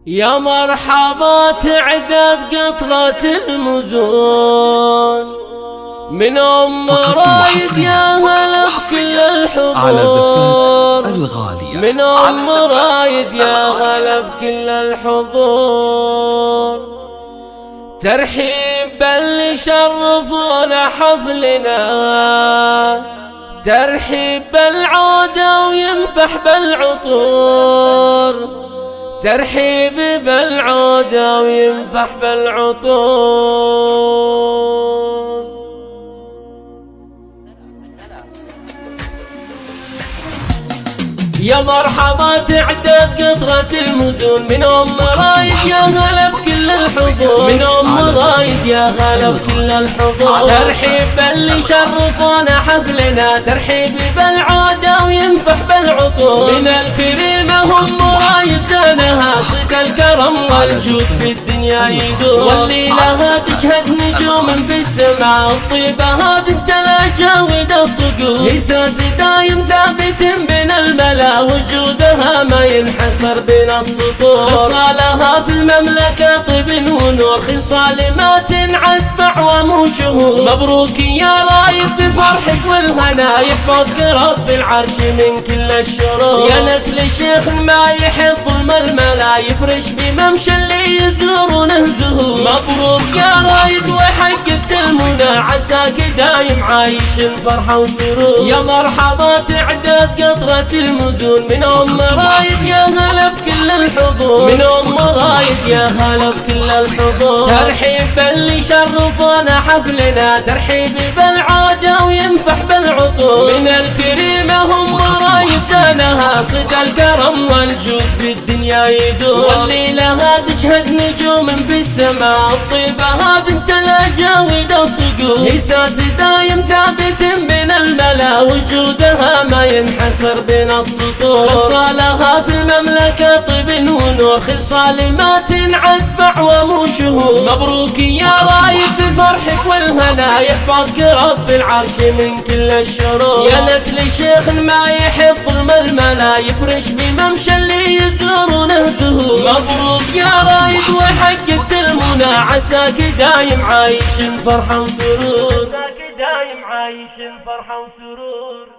يا مرحبا تعداد قطرة المزون من رايد يا هلا بكل الحضور من رايد يا هلا بكل الحضور ترحيب اللي شرفونا حفلنا ترحيب بالعودة وينفح بالعطور ترحيب بالعودة وينفح بالعطور يا مرحبا تعداد قطرة المزون من رايد يا هلا بكل الحضور من رايد يا هلا بكل الحضور ترحيب اللي شرفونا حفلنا ترحيب بالعودة وينفح بالعطور من الكريمة هم رايد زانها صدق الكرم والجود في الدنيا يدور والليلة تشهد نجوم في السماء الطيبة بنت الأجاود الصقور إحساس دايم ثابت بين الملا وجودها ما ينحصر بين السطور خصالها في المملكة طيب ونور خصال ما تنعد فعوام وشهور مبروك يا رايد بفرحك والهنا يحفظك رب العرش من كل الشرور يا نسل شيخ ما يحب ظلم الملا يفرش بممشى اللي يزورونه زهور مبروك يا رايد وحققت المنى عساك دايم عايش فرحة وسرور يا مرحبا تعداد قطرة المزون من رايد يا هلا بكل الحضور من رايد يا هلا بكل الحضور ترحيب اللي شرفونا حفلنا ترحيب بالعودة وينفح بالعطور من الكريمة هم رايد زانها صدق الكرم والجود في الدنيا يدور والليلة تشهد نجوم في السماء الطيبة بنت الأجاود الصقور إحساس دايم ثابت بين الملا وجودها ما ينحصر بين السطور خصالها في المملكة طيب ونور خصال ما تنعد فعوام وشهور مبروك يا رايد بفرحك والهنا يحفظك رب العرش من كل الشرور يا نسل شيخ ما يحب ظلم الملا يفرش بممشى اللي يزورونه زهور مبروك يا رايد وحققت المنى عساك دايم عايش فرحة وسرور عساك دايم عايش فرحة وسرور